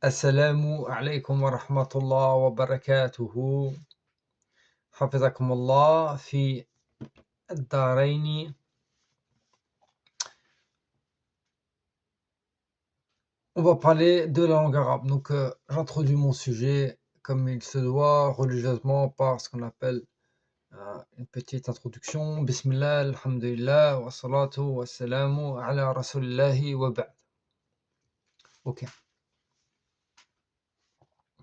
السلام عليكم ورحمة الله وبركاته. حفظكم الله في الدارين. On va parler de la langue arabe. Donc, j'introduis mon sujet comme il se doit, religieusement, par ce qu'on appelle une petite introduction. Bismillah, alhamdulillah, wa salatu wa salamu ala rasulillahi wa ba'd. Ok.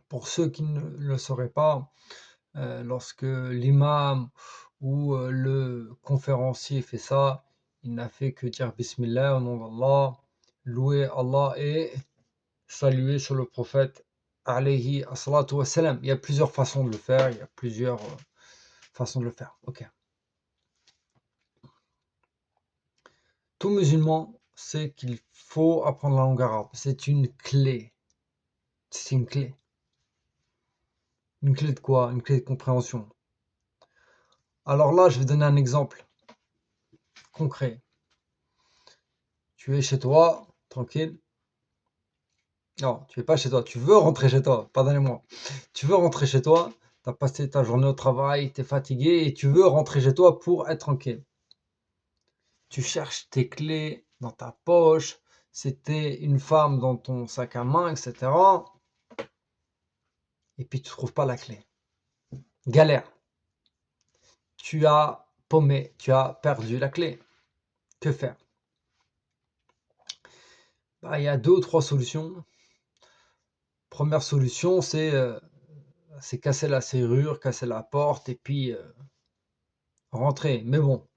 Pour ceux qui ne le sauraient pas, lorsque l'imam ou le conférencier fait ça, il n'a fait que dire Bismillah au nom d'Allah, louer Allah et saluer sur le prophète alayhi as-salatu wassalam. Il y a plusieurs façons de le faire, il y a plusieurs façons de le faire. Ok. Tout musulman sait qu'il faut apprendre la langue arabe. C'est une clé. C'est une clé. Une clé de quoi? Une clé de compréhension. Alors là, je vais donner un exemple concret. Tu es chez toi, tranquille. Non, tu es pas chez toi, tu veux rentrer chez toi, pardonnez-moi. Tu veux rentrer chez toi, tu as passé ta journée au travail, tu es fatigué et tu veux rentrer chez toi pour être tranquille. Tu cherches tes clés dans ta poche, c'était une femme dans ton sac à main, etc. Et puis tu trouves pas la clé. Galère. Tu as paumé, tu as perdu la clé. Que faire? Il y a deux ou trois solutions. Première solution, c'est casser la serrure, casser la porte et puis rentrer. Mais bon,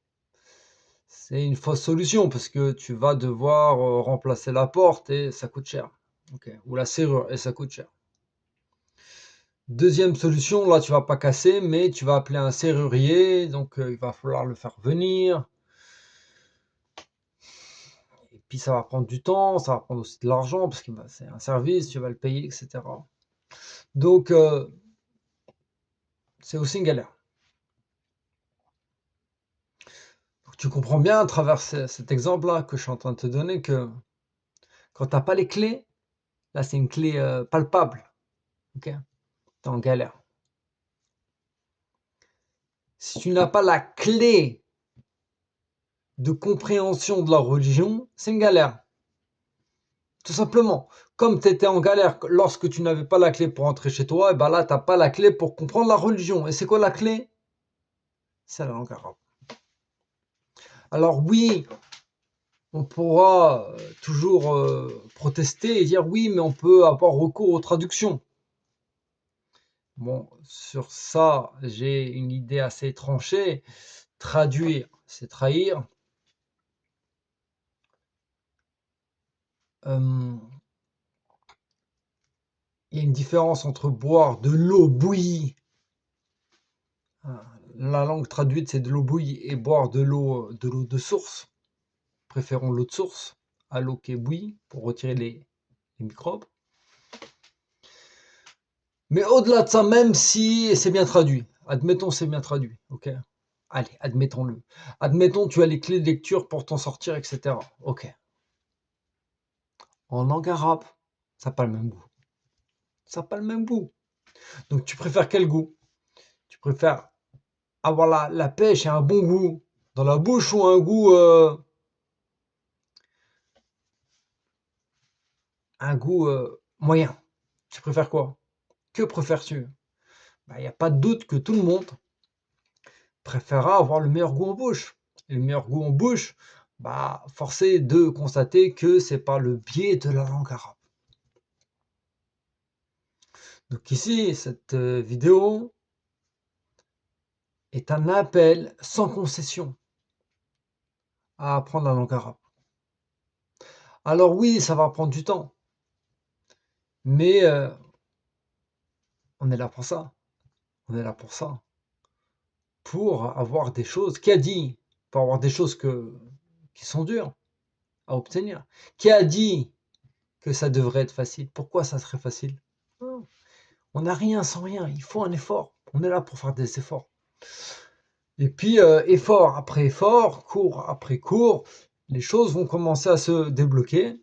c'est une fausse solution parce que tu vas devoir remplacer la porte et ça coûte cher. Okay. Ou la serrure et ça coûte cher. Deuxième solution, là tu vas pas casser, mais tu vas appeler un serrurier, donc il va falloir le faire venir. Et puis ça va prendre du temps, ça va prendre aussi de l'argent parce que c'est un service, tu vas le payer, etc. Donc c'est aussi une galère. Donc, tu comprends bien à travers cet exemple-là que je suis en train de te donner que quand tu n'as pas les clés, là c'est une clé palpable, ok? Tu es en galère. Si tu n'as pas la clé de compréhension de la religion, c'est une galère. Tout simplement. Comme tu étais en galère lorsque tu n'avais pas la clé pour entrer chez toi, et ben là, tu n'as pas la clé pour comprendre la religion. Et c'est quoi la clé? C'est la langue arabe. Alors oui, on pourra toujours protester et dire oui, mais on peut avoir recours aux traductions. Bon, sur ça, j'ai une idée assez tranchée. Traduire, c'est trahir. Il y a une différence entre boire de l'eau bouillie. La langue traduite, c'est de l'eau bouillie et boire de l'eau de source. Préférons l'eau de source à l'eau qui est bouillie pour retirer les microbes. Mais au-delà de ça, même si c'est bien traduit, admettons c'est bien traduit, ok? Allez, admettons-le. Admettons tu as les clés de lecture pour t'en sortir, etc. Ok. En langue arabe, ça n'a pas le même goût. Ça n'a pas le même goût. Donc tu préfères quel goût? Tu préfères avoir la pêche et un bon goût dans la bouche ou un goût moyen? Tu préfères quoi? Que préfères-tu? Il n'y a pas de doute que tout le monde préférera avoir le meilleur goût en bouche. Et le meilleur goût en bouche, force est de constater que c'est par le biais de la langue arabe. Donc ici, cette vidéo est un appel sans concession à apprendre la langue arabe. Alors oui, ça va prendre du temps, mais on est là pour ça. On est là pour ça. Pour avoir des choses, qui a dit, pour avoir des choses qui sont dures à obtenir. Qui a dit que ça devrait être facile? Pourquoi ça serait facile? Non. On n'a rien sans rien, il faut un effort. On est là pour faire des efforts. Et puis, effort après effort, cours après cours, les choses vont commencer à se débloquer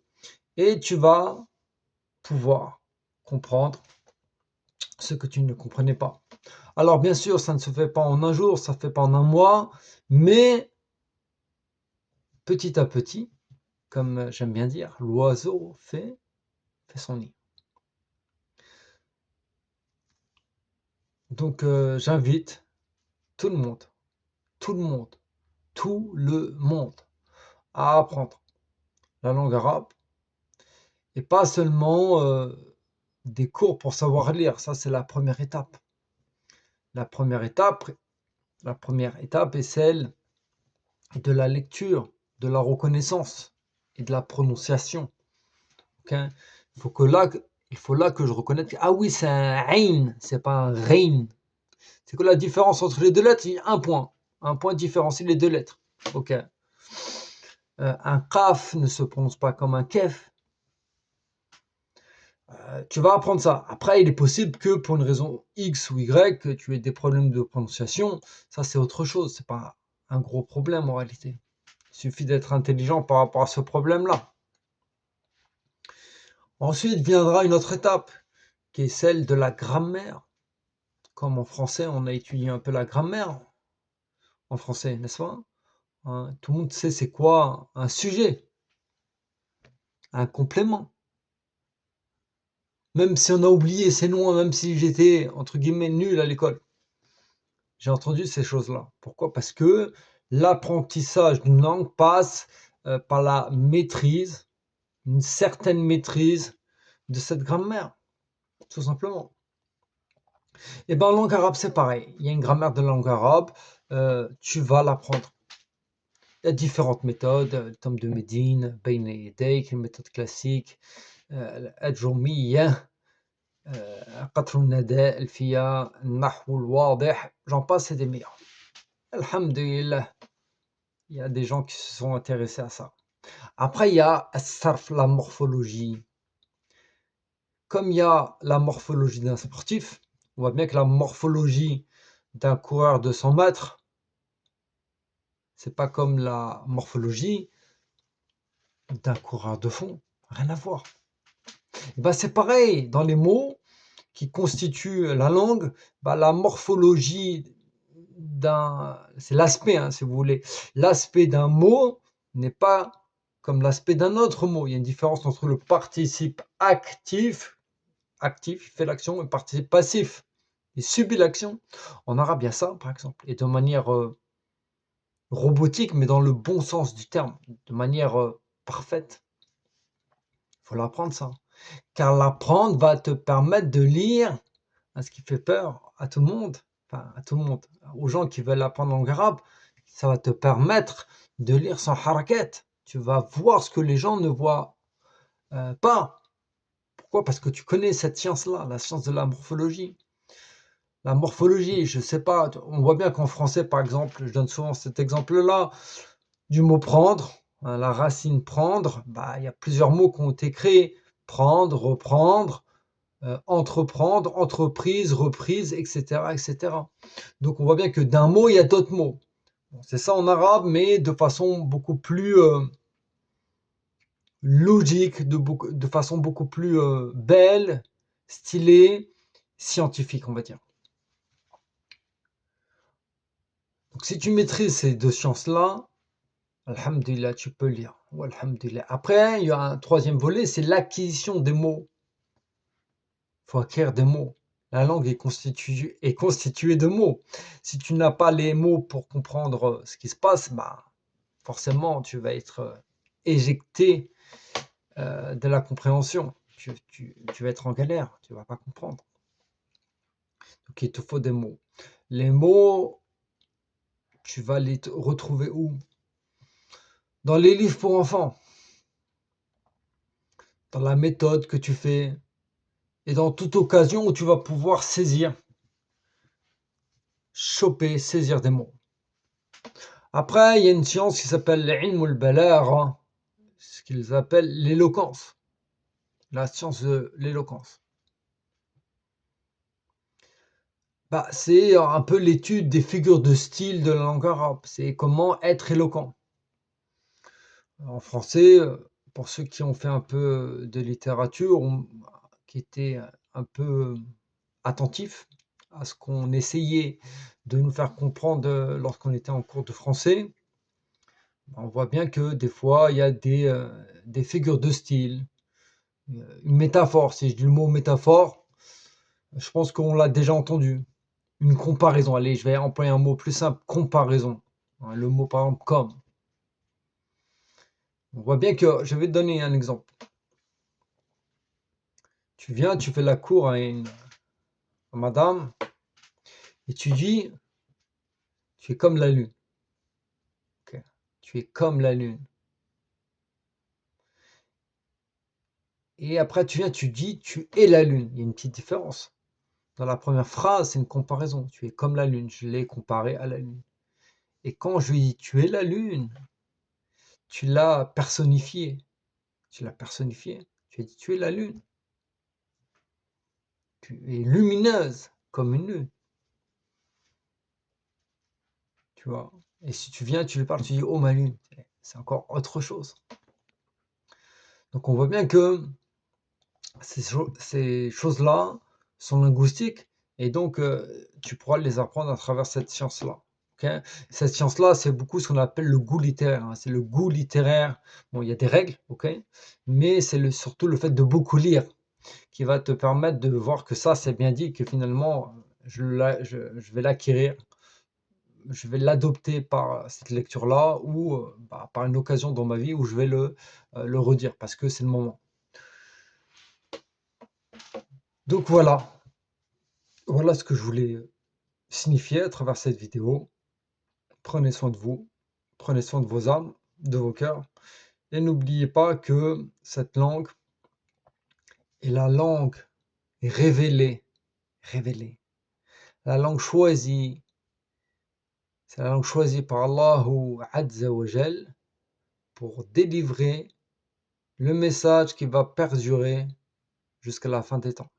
et tu vas pouvoir comprendre ce que tu ne comprenais pas. Alors bien sûr, ça ne se fait pas en un jour, ça ne se fait pas en un mois, mais petit à petit, comme j'aime bien dire, l'oiseau fait son nid. Donc j'invite tout le monde, tout le monde, tout le monde à apprendre la langue arabe et pas seulement des cours pour savoir lire. Ça, c'est la première étape. La première étape, la première étape est celle de la lecture, de la reconnaissance et de la prononciation. Okay. Il faut là que je reconnaisse que, ah oui, c'est un ain, c'est pas un rein. C'est que la différence entre les deux lettres, il y a un point différencie les deux lettres. Ok. Un kaf ne se prononce pas comme un kef. Tu vas apprendre ça. Après, il est possible que pour une raison X ou Y, que tu aies des problèmes de prononciation. Ça, c'est autre chose. C'est pas un gros problème en réalité. Il suffit d'être intelligent par rapport à ce problème-là. Ensuite viendra une autre étape, qui est celle de la grammaire. Comme en français, on a étudié un peu la grammaire en français, n'est-ce pas? Tout le monde sait c'est quoi un sujet, un complément. Même si on a oublié ces noms, même si j'étais entre guillemets nul à l'école, j'ai entendu ces choses-là. Pourquoi? Parce que l'apprentissage d'une langue passe par la maîtrise, une certaine maîtrise de cette grammaire, tout simplement. Et ben en langue arabe, c'est pareil. Il y a une grammaire de langue arabe, tu vas l'apprendre. Il y a différentes méthodes, Tom de Médine, Bayna Yadayk, une méthode classique, الأجرومية, قطر النداء, الفيا, النحو الواضح, j'en passe et des meilleurs. Alhamdulillah, il y a des gens qui se sont intéressés à ça. Après, il y a الصرف, la morphologie. Comme il y a la morphologie d'un sportif, on voit bien que la morphologie d'un coureur de 100 mètres, c'est pas comme la morphologie d'un coureur de fond, rien à voir. Et ben c'est pareil, dans les mots qui constituent la langue, la morphologie c'est l'aspect, si vous voulez, l'aspect d'un mot n'est pas comme l'aspect d'un autre mot. Il y a une différence entre le participe actif, il fait l'action, et le participe passif, il subit l'action. En arabe, il y a ça, par exemple, et de manière robotique, mais dans le bon sens du terme, de manière parfaite. Il faut l'apprendre ça. Car l'apprendre va te permettre de lire, ce qui fait peur à tout le monde, enfin à tout le monde, aux gens qui veulent apprendre en arabe, ça va te permettre de lire sans harakat. Tu vas voir ce que les gens ne voient pas. Pourquoi? Parce que tu connais cette science-là, la science de la morphologie. La morphologie, je sais pas, on voit bien qu'en français, par exemple, je donne souvent cet exemple-là, du mot prendre, la racine prendre, il y a plusieurs mots qui ont été créés. Prendre, reprendre, entreprendre, entreprise, reprise, etc., etc. Donc on voit bien que d'un mot, il y a d'autres mots. Bon, c'est ça en arabe, mais de façon beaucoup plus logique, de façon beaucoup plus belle, stylée, scientifique, on va dire. Donc si tu maîtrises ces deux sciences-là, alhamdulillah, tu peux lire. Alhamdulillah. Après, il y a un troisième volet, c'est l'acquisition des mots. Il faut acquérir des mots. La langue est constituée de mots. Si tu n'as pas les mots pour comprendre ce qui se passe, forcément, tu vas être éjecté de la compréhension. Tu vas être en galère, tu ne vas pas comprendre. Donc, il te faut des mots. Les mots, tu vas les retrouver où? Dans les livres pour enfants, dans la méthode que tu fais, et dans toute occasion où tu vas pouvoir saisir, choper, saisir des mots. Après, il y a une science qui s'appelle l'ilm al-balagha, ce qu'ils appellent l'éloquence, la science de l'éloquence. C'est un peu l'étude des figures de style de la langue arabe, c'est comment être éloquent. En français, pour ceux qui ont fait un peu de littérature, qui était un peu attentif à ce qu'on essayait de nous faire comprendre lorsqu'on était en cours de français, on voit bien que des fois, il y a des figures de style, une métaphore. Si je dis le mot métaphore, je pense qu'on l'a déjà entendu. Une comparaison. Allez, je vais employer un mot plus simple, comparaison. Le mot par exemple comme. On voit bien que, je vais te donner un exemple. Tu viens, tu fais la cour à madame, et tu dis, tu es comme la lune. Ok. Tu es comme la lune. Et après, tu viens, tu dis, tu es la lune. Il y a une petite différence. Dans la première phrase, c'est une comparaison. Tu es comme la lune. Je l'ai comparé à la lune. Et quand je lui dis, tu es la lune, tu l'as personnifié. Tu l'as personnifié. Tu as dit, tu es la lune. Tu es lumineuse comme une lune. Tu vois. Et si tu viens, tu lui parles, tu dis, oh ma lune. C'est encore autre chose. Donc on voit bien que ces choses-là sont linguistiques et donc tu pourras les apprendre à travers cette science-là. Okay. Cette science-là, c'est beaucoup ce qu'on appelle le goût littéraire. Hein. C'est le goût littéraire. Bon, il y a des règles, ok, mais c'est surtout le fait de beaucoup lire qui va te permettre de voir que ça, c'est bien dit, que finalement, je vais l'acquérir, je vais l'adopter par cette lecture-là ou par une occasion dans ma vie où je vais le redire parce que c'est le moment. Donc voilà ce que je voulais signifier à travers cette vidéo. Prenez soin de vous, prenez soin de vos âmes, de vos cœurs, et n'oubliez pas que cette langue est la langue révélée, révélée. La langue choisie, c'est la langue choisie par Allahu Azza wa Jal pour délivrer le message qui va perdurer jusqu'à la fin des temps.